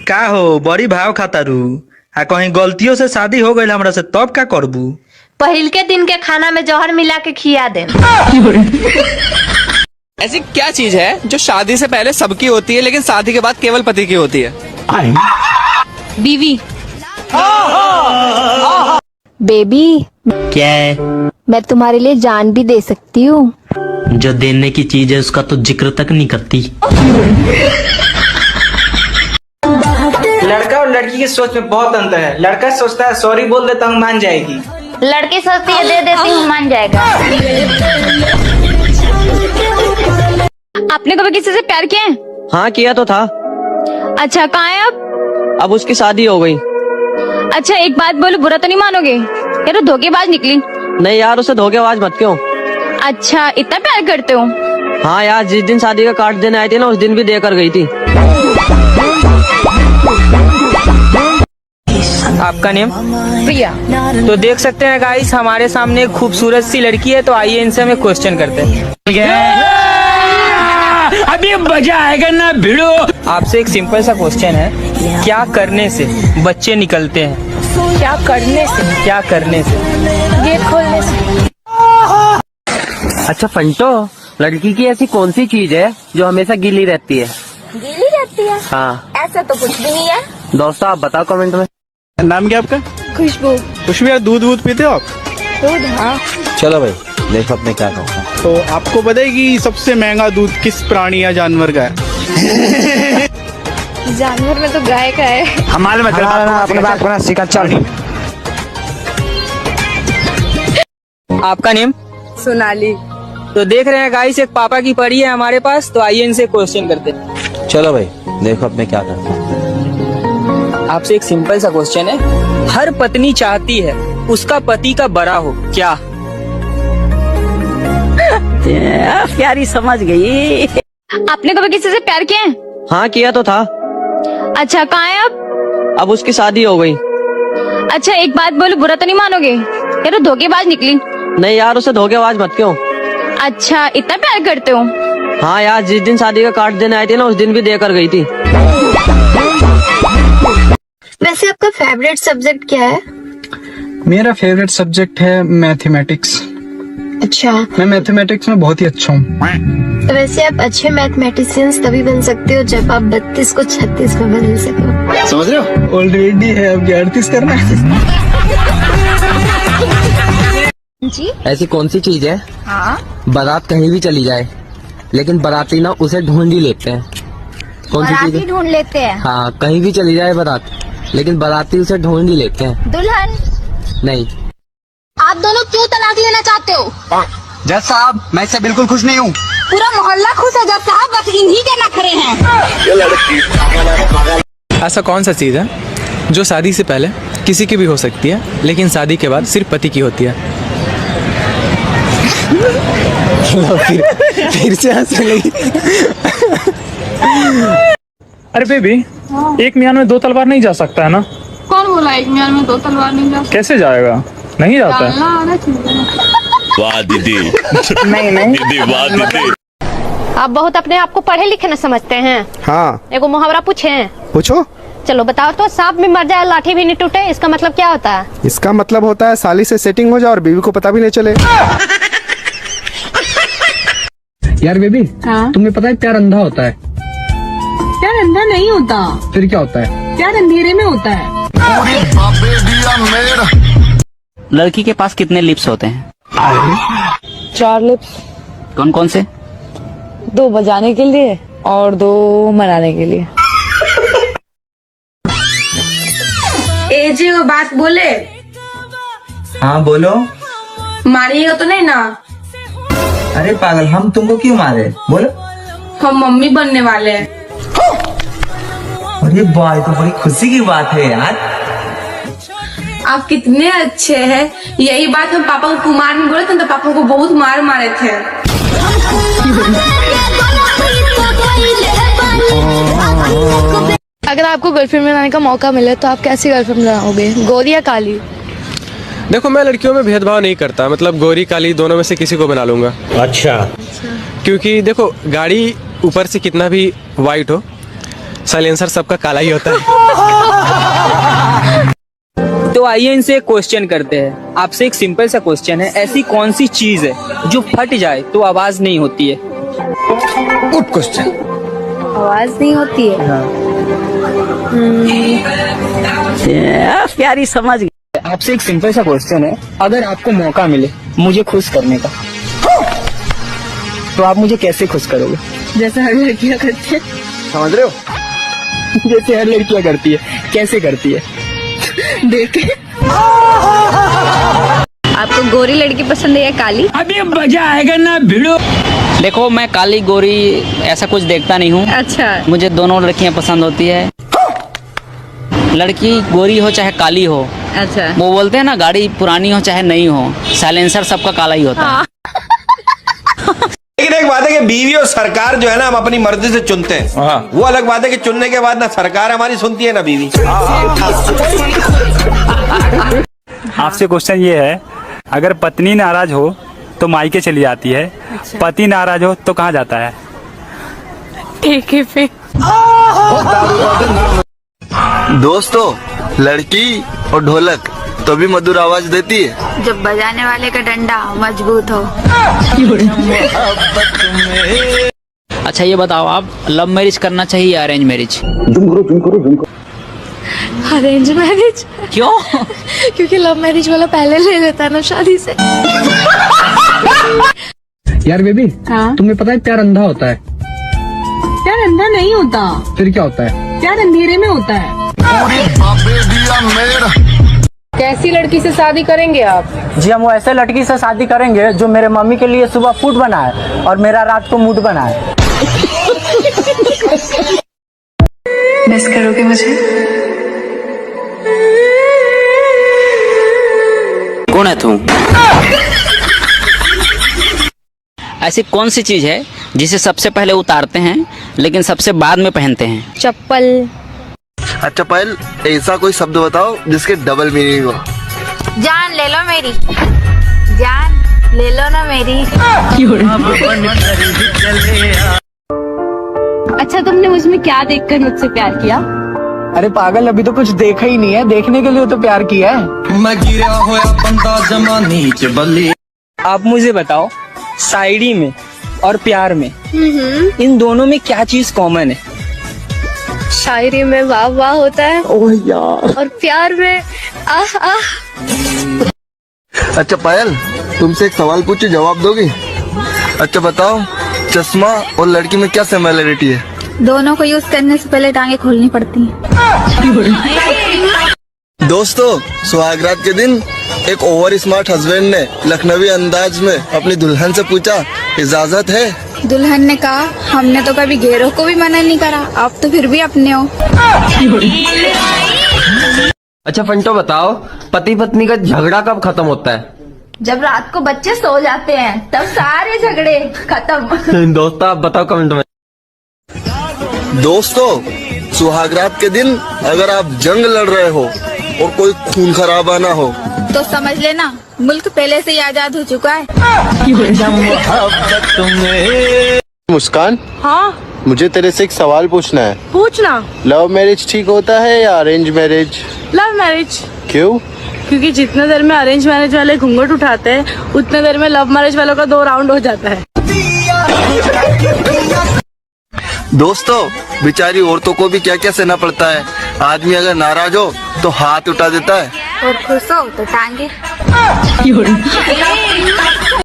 का हो बड़ी भाव खातारू आ कहीं गलतियों से शादी हो गई हमरा से तब का करबू। पहिल के दिन के खाना में जहर मिला के खिया दे। ऐसी क्या चीज है जो शादी से पहले सबकी होती है लेकिन शादी के बाद केवल पति की होती है? बीवी। बेबी क्या है? मैं तुम्हारे लिए जान भी दे सकती हूँ। जो देने की चीज है उसका तो जिक्र तक नहीं करती। लड़का और लड़की की सोच में बहुत अंतर है। लड़का सोचता है सॉरी बोल देता हूँ मान जाएगी। लड़की सोचती है दे देती हूँ मान जाएगा। आपने कभी किसी से प्यार किया है? हाँ किया तो था। अच्छा कहाँ है अब? अब उसकी शादी हो गई। अच्छा एक बात बोलो, बुरा तो नहीं मानोगे? यार वो धोखेबाज निकली। नहीं यार उसे धोखेबाज मत क्यों। अच्छा इतना प्यार करते हो? हाँ यार जिस दिन शादी का कार्ड देने आई थी ना उस दिन भी देकर गई थी। आपका नेम? प्रिया। तो देख सकते हैं गाइस हमारे सामने एक खूबसूरत सी लड़की है, तो आइए इनसे हमें क्वेश्चन करते हैं। अभी मजा आएगा ना भिड़ो। आपसे एक सिंपल सा क्वेश्चन है, क्या करने से बच्चे निकलते हैं? क्या करने से? क्या करने से? गेट खोलने से। अच्छा फंटो, लड़की की ऐसी कौन सी चीज है जो हमेशा गीली रहती है? गीली रहती है? हाँ ऐसा तो कुछ भी नहीं है। दोस्तों आप बताओ कमेंट में। नाम क्या आपका? खुशबू। खुशबू यार दूध पीते हो आप? दूध? हाँ। चलो भाई देखो अपने क्या कहूँ। तो आपको पता है कि सबसे महंगा दूध किस प्राणी या जानवर का है? जानवर में तो गाय का है। हमारे मतलब अपने बात को ना सिखा चल। आपका नेम? सोनाली। तो देख रहे हैं गाइस एक पापा की परी है हमारे पास, तो आइए इनसे क्वेश्चन करते हैं। चलो भाई देखो अपने क्या कहूँ। आपसे एक सिंपल सा क्वेश्चन है, हर पत्नी चाहती है उसका पति का बड़ा हो, क्या? प्यारी समझ गई। आपने कभी किसी से प्यार किया है? हाँ किया तो था। अच्छा कहाँ है अब? उसकी शादी हो गई। अच्छा एक बात बोलो, बुरा तो नहीं मानोगे? यार वो धोखेबाज निकली। नहीं यार उसे धोखेबाज मत क्यों। अच्छा इतना प्यार करते हो? हाँ यार जिस दिन शादी का कार्ड देने आई थी ना उस दिन भी देकर गई थी। वैसे आपका फेवरेट सब्जेक्ट क्या है? मेरा फेवरेट सब्जेक्ट है मैथमेटिक्स। अच्छा। मैं मैथमेटिक्स में बहुत ही अच्छा हूँ। वैसे आप अच्छे मैथमेटिशियंस तभी बन सकते हो जब आप 32 को 36 में बदल सको। समझ रहे हो? ऑलरेडी है, अब 38 करना है। जी। ऐसी कौन सी चीज है हाँ। बारात कहीं भी चली जाए लेकिन बाराती ना उसे ढूंढ ही लेते हैं? कौन सी चीज है? ढूंढ लेते हैं। हाँ कहीं भी चली जाए बारात लेकिन बाराती उसे ढूंढ ही लेते हैं। दुल्हन। नहीं। आप दोनों क्यों तलाक लेना चाहते हो? जज साहब मैं इससे बिल्कुल खुश नहीं हूँ। पूरा मोहल्ला खुश है जज साहब, बस इन्हीं के नखरे हैं। ऐसा कौन सा चीज है जो शादी से पहले किसी की भी हो सकती है लेकिन शादी के बाद सिर्फ पति की होती है? फिर से हंसने लगी। अरे बेबी, एक म्यान में दो तलवार नहीं जा सकता है ना? कौन बोला एक म्यान में दो तलवार नहीं जा? कैसे जाएगा? नहीं जाता है। वाह दीदी। नहीं दीदी वाह दीदी। आप बहुत अपने आप को पढ़े लिखे न समझते हैं। हाँ एगो मुहावरा पूछे? पूछो। चलो बताओ तो, सांप भी मर जाए लाठी भी नहीं टूटे, इसका मतलब क्या होता है? इसका मतलब होता है साली से सेटिंग हो जाए और बीवी को पता भी नहीं चले। यार बेबी, तुम्हें पता है प्यार अंधा होता है? प्यार अंधा नहीं होता। फिर क्या होता है? प्यार अंधेरे में होता है। लड़की के पास कितने लिप्स होते हैं? 4 लिप्स। कौन कौन से? 2 बजाने के लिए और 2 मनाने के लिए। जी वो बात बोले? हाँ बोलो। मारिएगा तो नहीं ना? अरे पागल हम तुमको क्यों मारे? बोलो। हम मम्मी बनने वाले हैं। अरे भाई तो बड़ी खुशी की बात है यार। आप कितने अच्छे हैं, यही बात हम पापा को कुमार में बोले थे तो पापा को बहुत मार मारे थे। अगर आपको गर्लफ्रेंड बनाने का मौका मिले तो आप कैसी गर्लफ्रेंड बनाओगे, गोरी या काली? देखो मैं लड़कियों में भेदभाव नहीं करता, मतलब गोरी काली दोनों में से किसी को बना लूंगा। अच्छा। क्योंकि देखो गाड़ी ऊपर से कितना भी वाइट हो साइलेंसर सबका काला ही होता है। तो आइए इनसे एक क्वेश्चन करते हैं। आपसे एक सिंपल सा क्वेश्चन है, ऐसी कौन सी चीज है जो फट जाए तो आवाज नहीं होती है? Good question. आवाज नहीं होती है। प्यारी समझ गए। आपसे एक सिंपल सा क्वेश्चन है, अगर आपको मौका मिले मुझे खुश करने का, तो आप मुझे कैसे खुश करोगे? जैसे हर लड़कियां करती है। समझ रहे हो? जैसे हर लड़कियां करती है। कैसे करती है? देख के। आपको गोरी लड़की पसंद है या काली? अभी मजा आएगा ना भिड़ो। देखो मैं काली गोरी ऐसा कुछ देखता नहीं हूँ। अच्छा। मुझे दोनों लड़कियां पसंद होती है, लड़की गोरी हो चाहे काली हो। अच्छा। वो बोलते हैं ना, गाड़ी पुरानी हो चाहे नई हो, साइलेंसर सबका काला ही होता है। लेकिन एक बात है कि बीवी और सरकार जो है ना, हम अपनी मर्जी से चुनते हैं। वो अलग बात है कि चुनने के बाद ना सरकार हमारी सुनती है ना बीवी। आपसे क्वेश्चन ये है, अगर पत्नी नाराज हो तो मायके चली जाती है, पति नाराज हो तो कहाँ जाता है? ठेके पे। दोस्तों, लड़की और ढोलक तो भी मधुर आवाज देती है जब बजाने वाले का डंडा मजबूत हो। अच्छा ये बताओ, आप लव मैरिज करना चाहिए या अरेंज मैरिज? Arrange marriage. क्यों? क्योंकि लव मैरिज वाला पहले ले लेता है ना शादी से। यार बेबी, तुम्हें पता है प्यार अंधा होता है? प्यार अंधा नहीं होता। फिर क्या होता है? प्यार अंधेरे में होता है। कैसी लड़की से शादी करेंगे आप? जी हम वो ऐसे लड़की से शादी करेंगे जो मेरे मम्मी के लिए सुबह फूड बनाए और मेरा रात को मूड बनाए। मिस करोगे मुझे? कौन है तू? ऐसी कौन सी चीज है जिसे सबसे पहले उतारते हैं लेकिन सबसे बाद में पहनते हैं? चप्पल। अच्छा पायल, ऐसा कोई शब्द बताओ जिसके डबल मीनिंग हो। जान ले लो मेरी, जान ले लो ना मेरी। अच्छा तुमने मुझमें क्या देखकर मुझसे प्यार किया? अरे पागल, अभी तो कुछ देखा ही नहीं है, देखने के लिए तो प्यार किया है। मैं गिरा होया बंदा जमानी च बल्ली। आप मुझे बताओ, शायरी में और प्यार में इन दोनों में क्या चीज कॉमन है? शायरी में वाह वाह होता है। ओह यार। और प्यार में आह आह। अच्छा पायल, तुमसे एक सवाल पूछूं, जवाब दोगी? अच्छा बताओ, चश्मा और लड़की में क्या सिमिलरिटी है? दोनों को यूज करने से पहले टांगे खोलनी पड़ती हैं। दोस्तों, सुहागरात के दिन एक ओवर स्मार्ट हस्बैंड ने लखनवी अंदाज में अपनी दुल्हन से पूछा, इजाजत है? दुल्हन ने कहा, हमने तो कभी घेरों को भी मना नहीं करा, आप तो फिर भी अपने हो। अच्छा फंटो बताओ, पति पत्नी का झगड़ा कब खत्म होता है? जब रात को बच्चे सो जाते हैं तब सारे झगड़े खत्म। दोस्तों आप बताओ कमेंट में। दोस्तों, सुहागरात के दिन अगर आप जंग लड़ रहे हो और कोई खून खराबा ना हो तो समझ लेना मुल्क पहले से ही आजाद हो चुका है। मुस्कान, हाँ मुझे तेरे से एक सवाल पूछना है। पूछना। लव मैरिज ठीक होता है या अरेंज मैरिज? Love marriage. क्यों? क्योंकि जितने देर में अरेंज मैरिज वाले घूंघट उठाते हैं उतने देर में लव मैरिज वालों का 2 राउंड हो जाता है। दोस्तों, बेचारी औरतों को भी क्या क्या सहना पड़ता है। आदमी अगर नाराज हो तो हाथ उठा देता है और खुश हो तो टांगे।